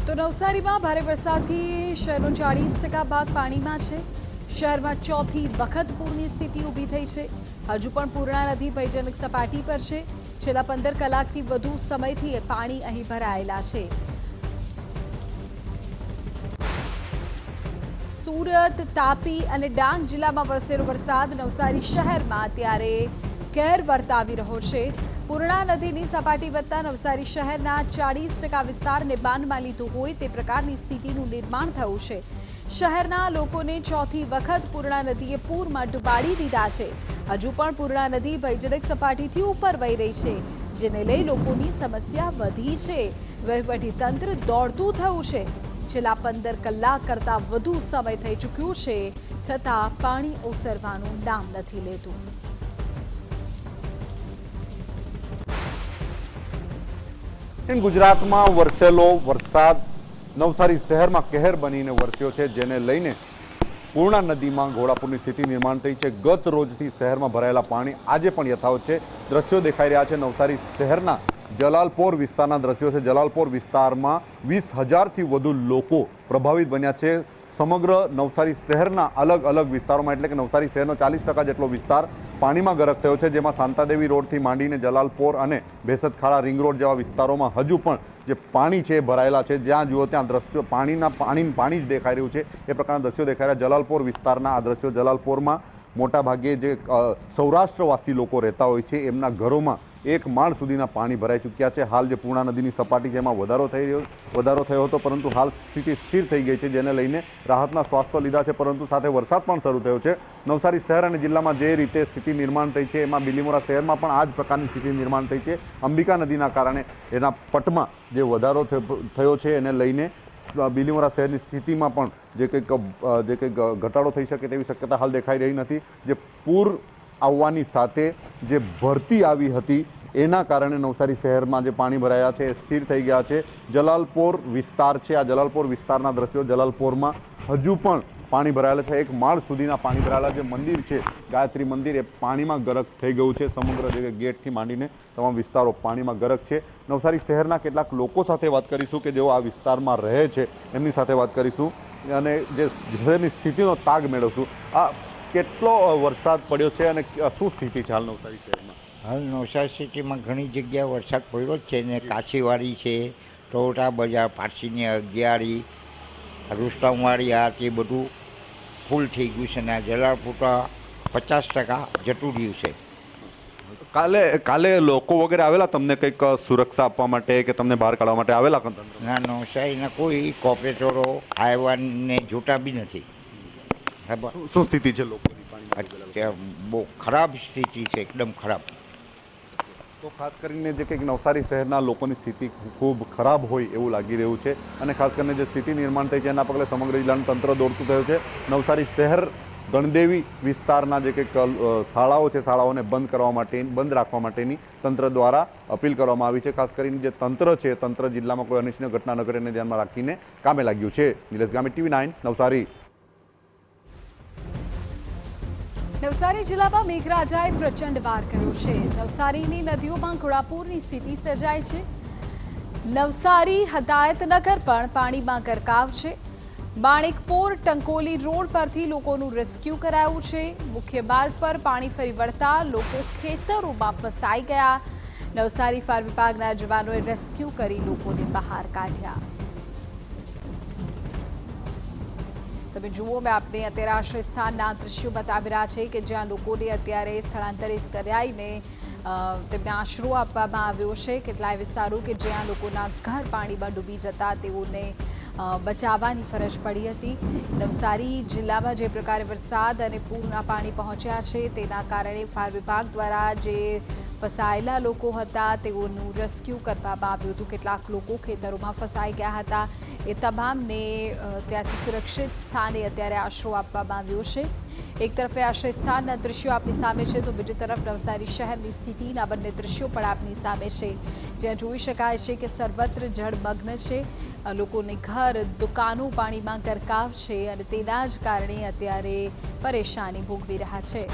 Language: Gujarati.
તો નવસારીમાં ભારે વરસાદથી શહેરનો 40% ભાગ પાણીમાં છે। શહેરમાં ચોથી વખત પૂરની સ્થિતિ ઊભી થઈ છે। હજુ પણ પૂર્ણા નદી ભયજનક સપાટી પર છે। છેલ્લા 15 કલાકથી વધુ સમયથી પાણી અહીં ભરાયેલા છે। સુરત, તાપી અને ડાંગ જિલ્લામાં વરસેલો વરસાદ નવસારી શહેરમાં અત્યારે કેર વર્તાવી રહ્યો છે। પૂર્ણા નદીની સપાટી વધતા નવસારી શહેરના 40% વિસ્તારને બાંધમાં લીધું હોય તે પ્રકારની સ્થિતિનું નિર્માણ થયું છે। શહેરના લોકોને ચોથી વખત પૂર્ણા નદીએ પૂરમાં ડૂબાડી દીધા છે। હજુ પણ પૂર્ણા નદી ભયજનક સપાટીથી ઉપર વહી રહી છે, જેને લઈ લોકોની સમસ્યા વધી છે। વહીવટીતંત્ર દોડતું થયું છે। છેલ્લા 15 કલાક કરતાં વધુ સમય થઈ ચૂક્યું છે, છતાં પાણી ઓસરવાનું નામ નથી લેતું। ગુજરાતમાં વરસેલો વરસાદ નવસારી શહેરમાં કહેર બનીને વરસ્યો છે, જેને લઈને પૂર્ણા નદીમાં ઘોડાપૂરની સ્થિતિ નિર્માણ થઈ છે। ગત રોજથી શહેરમાં ભરાયેલા પાણી આજે પણ યથાવત છે। દ્રશ્યો દેખાઈ રહ્યા છે નવસારી શહેરના જલાલપોર વિસ્તારના દ્રશ્યો છે। જલાલપોર વિસ્તારમાં 20,000થી વધુ લોકો પ્રભાવિત બન્યા છે। સમગ્ર નવસારી શહેરના અલગ અલગ વિસ્તારોમાં, એટલે કે નવસારી શહેરનો 40% જેટલો વિસ્તાર પાણીમાં ગરક થયો છે, જેમાં શાંતાદેવી રોડથી માંડીને જલાલપોર અને ભેસતખાડા રિંગ રોડ જેવા વિસ્તારોમાં હજુ પણ જે પાણી છે એ ભરાયેલા છે। જ્યાં જુઓ ત્યાં દ્રશ્યો પાણી જ દેખાઈ રહ્યું છે, એ પ્રકારના દ્રશ્યો દેખાઈ રહ્યા। જલાલપોર વિસ્તારના આ દ્રશ્યો, જલાલપોરમાં મોટા ભાગે જે સૌરાષ્ટ્રવાસી લોકો રહેતા હોય છે એમના ઘરોમાં 1 માળ સુધીના પાણી ભરાઈ ચૂક્યા છે। હાલ જે પૂર્ણા નદીની સપાટી છે એમાં વધારો થયો હતો, પરંતુ હાલ સ્થિતિ સ્થિર થઈ ગઈ છે, જેને લઈને રાહતના શ્વાસ તો લીધા છે, પરંતુ સાથે વરસાદ પણ શરૂ થયો છે। નવસારી શહેર અને જિલ્લામાં જે રીતે સ્થિતિ નિર્માણ થઈ છે એમાં બિલીમોરા શહેરમાં પણ આ જ પ્રકારની સ્થિતિ નિર્માણ થઈ છે। અંબિકા નદીના કારણે એના પટમાં જે વધારો થયો છે એને લઈને બિલીમોરા શહેરની સ્થિતિમાં પણ જે કંઈક ઘટાડો થઈ શકે તેવી શક્યતા હાલ દેખાઈ રહી નથી। જે પૂર આવવાની સાથે જે ભરતી આવી હતી એના કારણે નવસારી શહેરમાં જે પાણી ભરાયા છે એ સ્થિર થઈ ગયા છે। જલાલપોર વિસ્તાર છે, આ જલાલપોર વિસ્તારના દ્રશ્યો, જલાલપોરમાં હજુ પણ પાણી ભરાયેલા છે। 1 માળ સુધીના પાણી ભરાયેલા જે મંદિર છે ગાયત્રી મંદિર એ પાણીમાં ગરક થઈ ગયું છે। સમગ્ર જે ગેટથી માંડીને તમામ વિસ્તારો પાણીમાં ગરક છે। નવસારી શહેરના કેટલાક લોકો સાથે વાત કરીશું કે જેઓ આ વિસ્તારમાં રહે છે, એમની સાથે વાત કરીશું અને જે શહેરની સ્થિતિનો તાગ મેળવશું। આ કેટલો વરસાદ પડ્યો છે અને શું સ્થિતિ છે હાલ નવસારી શહેરમાં? હાલ નવસારી સિટીમાં ઘણી જગ્યાએ વરસાદ પડ્યો જ છે ને। કાશીવાડી છે, ટોટા બજાર, પારસીની અગિયારી, રૂસ્તમવાડી, આ તે બધું ફૂલ થઈ ગયું છે ને જલાલપુર 50% જતું રહ્યું છે। કાલે લોકો વગેરે આવેલા તમને કંઈક સુરક્ષા આપવા માટે કે તમને બહાર કાઢવા માટે આવેલા? ના, નવસારીના કોઈ કોર્પોરેટરો આવ્યાને જોતા બી નથી। શું સ્થિતિ છે લોકોની? બહુ ખરાબ સ્થિતિ છે, એકદમ ખરાબ। તો ખાસ કરીને જે કંઈક નવસારી શહેરના લોકોની સ્થિતિ ખૂબ ખરાબ હોય એવું લાગી રહ્યું છે, અને ખાસ કરીને જે સ્થિતિ નિર્માણ થઈ છે એના પગલે સમગ્ર જિલ્લાનું તંત્ર દોડતું થયું છે। નવસારી શહેર ગણદેવી વિસ્તારના જે કંઈક શાળાઓ છે, શાળાઓને બંધ રાખવા માટેની તંત્ર દ્વારા અપીલ કરવામાં આવી છે। ખાસ કરીને જે તંત્ર છે, તંત્ર જિલ્લામાં કોઈ અનિચ્છનીય ઘટના ન કરે એને ધ્યાનમાં રાખીને કામે લાગ્યું છે। નિલેશ ગામિત, TV9 નવસારી। નવસારી જિલ્લામાં મેઘરાજાએ પ્રચંડ વાર કર્યો છે। નવસારીની નદીઓમાં ઘોડાપૂરની સ્થિતિ સર્જાઈ છે। નવસારી હદાયતનગર પણ પાણીમાં ગરકાવ છે। માણેકપોર ટંકોલી રોડ પરથી લોકોનું રેસ્ક્યુ કરાયું છે। મુખ્ય માર્ગ પર પાણી ફરી વળતા લોકો ખેતરોમાં ફસાઈ ગયા। નવસારી ફાયર વિભાગના જવાનોએ રેસ્ક્યુ કરી લોકોને બહાર કાઢ્યા। તમે જુઓ, મેં આપને અત્યારે આશ્રય સ્થાનના દ્રશ્યો બતાવી રહ્યા છે કે જ્યાં લોકોને અત્યારે સ્થળાંતરિત કરાઈને તેમને આશરો આપવામાં આવ્યો છે। કેટલાય વિસ્તારો કે જ્યાં લોકોના ઘર પાણીમાં ડૂબી જતા તેઓને બચાવવાની ફરજ પડી હતી। નવસારી જિલ્લામાં જે પ્રકારે વરસાદ અને પૂરના પાણી પહોંચ્યા છે તેના કારણે ફાયર વિભાગ દ્વારા જે ફસાયેલા લોકો હતા તેઓનું રેસ્ક્યુ કરવામાં આવ્યું હતું। કેટલાક લોકો ખેતરોમાં ફસાઈ ગયા હતા, એ તમામને ત્યાંથી સુરક્ષિત સ્થાને અત્યારે આશરો આપવામાં આવ્યો છે। એક તરફે આશ્રય સ્થાનના દ્રશ્યો આપની સામે છે તો બીજી તરફ નવસારી શહેરની સ્થિતિના બંને દ્રશ્યો પણ આપની સામે છે, જ્યાં જોઈ શકાય છે કે સર્વત્ર જળમગ્ન છે। લોકોને ઘર, દુકાનો પાણીમાં ગરકાવ છે અને તેના જ કારણે અત્યારે પરેશાની ભોગવી રહ્યા છે।